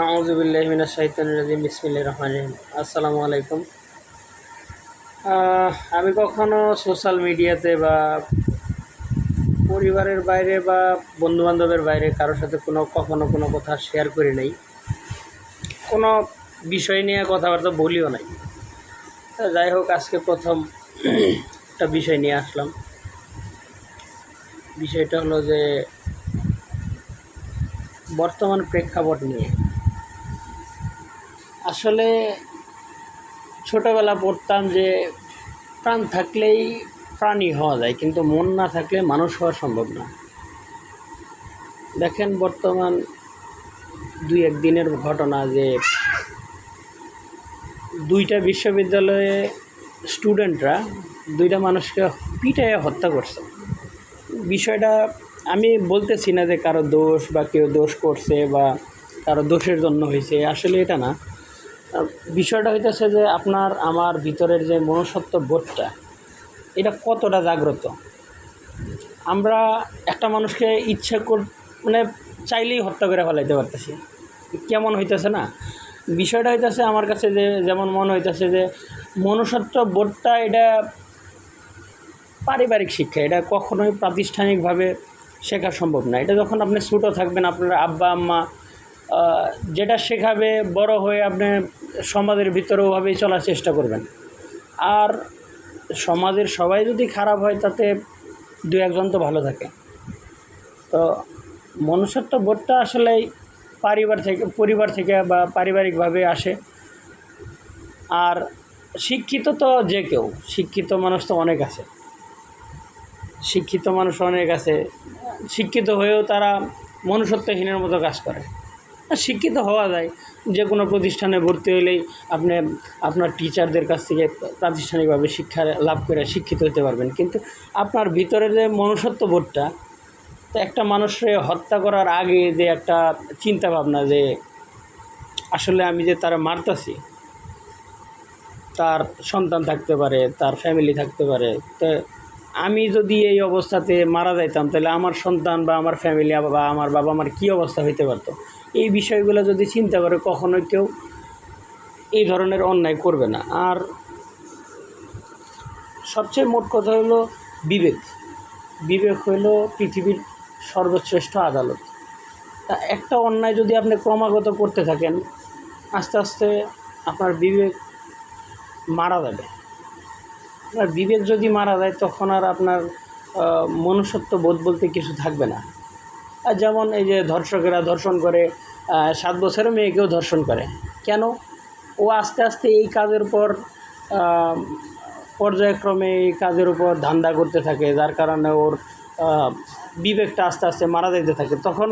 আউযুবিল্লাহি মিনাশ শাইতানির রাজিম বিসমিল্লাহির রহমানির রহিম। আসসালামু আলাইকুম। আমি কখনো সোশ্যাল মিডিয়াতে বা পরিবারের বাইরে বা বন্ধুবান্ধবের বাইরে কারোর সাথে কখনো কোনো কথা শেয়ার করি নাই, কোনো বিষয় নিয়ে কথাবার্তা বলিও নাই। যাই হোক, আজকে প্রথম একটা বিষয় নিয়ে আসলাম। বিষয়টা হলো যে বর্তমান প্রেক্ষাপট নিয়ে। আসলে ছোটোবেলা পড়তাম যে প্রাণ থাকলেই প্রাণী হওয়া যায়, কিন্তু মন না থাকলে মানুষ হওয়া সম্ভব না। দেখেন, বর্তমান দুই একদিনের ঘটনা যে দুইটা বিশ্ববিদ্যালয়ে স্টুডেন্টরা দুইটা মানুষকে পিটাইয়ে হত্যা করছে। বিষয়টা আমি বলতেছি না যে কারো দোষ বা কেউ দোষ করছে বা কারো দোষের জন্য হয়েছে, আসলে এটা না। বিষয়টা হইতেছে যে আপনার আমার ভিতরের যে মনুষ্যত্ব বোধটা, এটা কতটা জাগ্রত। আমরা একটা মানুষকে মানে চাইলেই হত্যা করে ফেলাইতে পারতেছি, কেমন হইতেছে না। বিষয়টা হইতেছে আমার কাছে যে যেমন মনে হইতেছে যে মনুষ্যত্ব বোধটা এটা পারিবারিক শিক্ষা, এটা কখনোই প্রাতিষ্ঠানিকভাবে শেখা সম্ভব না। এটা যখন আপনি ছোটো থাকবেন, আপনার আব্বা আম্মা যেটা শেখাবে, বড় হয়ে আপনি সমাজের ভিতরে ওভাবেই চলার চেষ্টা করবেন। আর সমাজের সবাই যদি খারাপ হয়, তাতে দু একজন তো ভালো থাকে। তো মনুষ্যত্ব বোধটা আসলেই পরিবার থেকে বা পারিবারিকভাবে আসে। আর শিক্ষিত তো যে কেউ, শিক্ষিত মানুষ তো অনেক আছে, শিক্ষিত হয়েও তারা মনুষ্যত্বহীনের মতো কাজ করে। শিক্ষিত হওয়া যায়, যে কোনো প্রতিষ্ঠানে ভর্তি হলেই আপনি আপনার টিচারদের কাছ থেকে প্রাতিষ্ঠানিকভাবে শিক্ষা লাভ করে শিক্ষিত হতে পারবেন। কিন্তু আপনার ভিতরে যে মনুষ্যত্ব বোধটা, তো একটা মানুষকে হত্যা করার আগে যে একটা চিন্তা ভাবনা যে আসলে আমি যে তারা মারতাছি, তার সন্তান থাকতে পারে, তার ফ্যামিলি থাকতে পারে, তো আমি যদি এই অবস্থাতে মারা যাইতাম, তাহলে আমার সন্তান বা আমার ফ্যামিলি বা আমার বাবা মার কী অবস্থা হইতে পারতো। এই বিষয়গুলো যদি চিন্তা করে, কখনোই কেউ এই ধরনের অন্যায় করবে না। আর সবচেয়ে মোট কথা হলো বিবেক হইল পৃথিবীর সর্বশ্রেষ্ঠ আদালত। তা একটা অন্যায় যদি আপনি ক্রমাগত করতে থাকেন, আস্তে আস্তে আপনার বিবেক মারা যাবে। আপনার বিবেক যদি মারা যায়, তখন আর আপনার মনুষ্যত্ব বোধ বলতে কিছু থাকবে না। আর যেমন এই যে ধর্ষকেরা ধর্ষণ করে, 7 বছরের মেয়েকেও ধর্ষণ করে, কেন? ও আস্তে আস্তে এই কাজের উপর পর্যায়ক্রমে এই কাজের উপর ধান্দা করতে থাকে, যার কারণে ওর বিবেকটা আস্তে আস্তে মারা যেতে থাকে। তখন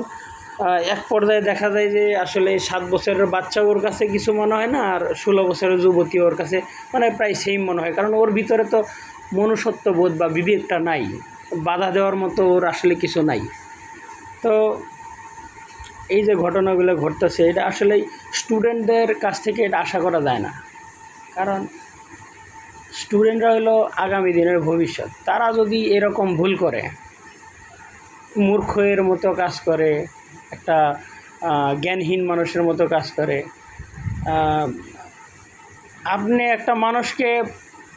এক পর্যায়ে দেখা যায় যে আসলে 7 বছরের বাচ্চা ওর কাছে কিছু মনে হয় না, আর 16 বছরের যুবতী ওর কাছে মানে প্রায় সেম মনে হয়, কারণ ওর ভিতরে তো মনুষ্যত্ব বোধ বা বিবেকটা নাই, বাধা দেওয়ার মতো ওর আসলে কিছু নাই। তো এই যে ঘটনাগুলো ঘটতেছে, এটা আসলেই স্টুডেন্টদের কাছ থেকে এটা আশা করা যায় না, কারণ স্টুডেন্টরা হলো আগামী দিনের ভবিষ্যৎ। তারা যদি এরকম ভুল করে, মূর্খের মতো কাজ করে, একটা জ্ঞানহীন মানুষের মতো কাজ করে, আপনি একটা মানুষকে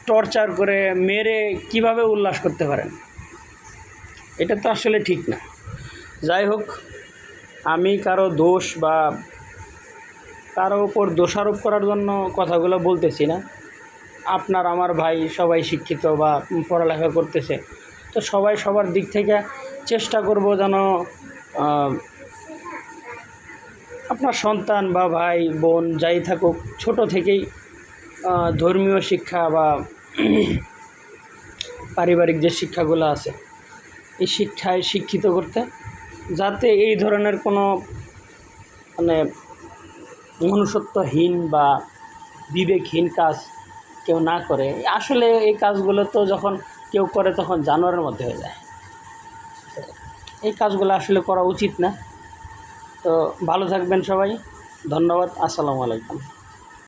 টর্চার করে মেরে কিভাবে উল্লাস করতে পারেন? এটা তো আসলে ঠিক না। যাই হোক, আমি কারো দোষ বা কারো উপর দোষারোপ করার জন্য কথাগুলো বলতেছি না। আপনার আমার ভাই সবাই শিক্ষিত বা পড়ালেখা করতেছে, তো সবাই সবার দিক থেকে চেষ্টা করব যেন আপনার সন্তান বা ভাই বোন যাই থাকুক, ছোট থেকেই ধর্মীয় শিক্ষা বা পারিবারিক যে শিক্ষাগুলো আছে, এই শিক্ষায় শিক্ষিত করতে, যাতে এই ধরনের কোনো মানে মনুষ্যত্বহীন বা বিবেকহীন কাজ কেউ না করে। আসলে এই কাজগুলো তো যখন কেউ করে, তখন জানোয়ারের মধ্যে হয়ে যায়। এই কাজগুলো আসলে করা উচিত না। তো ভালো থাকবেন সবাই, ধন্যবাদ, আসসালামু আলাইকুম।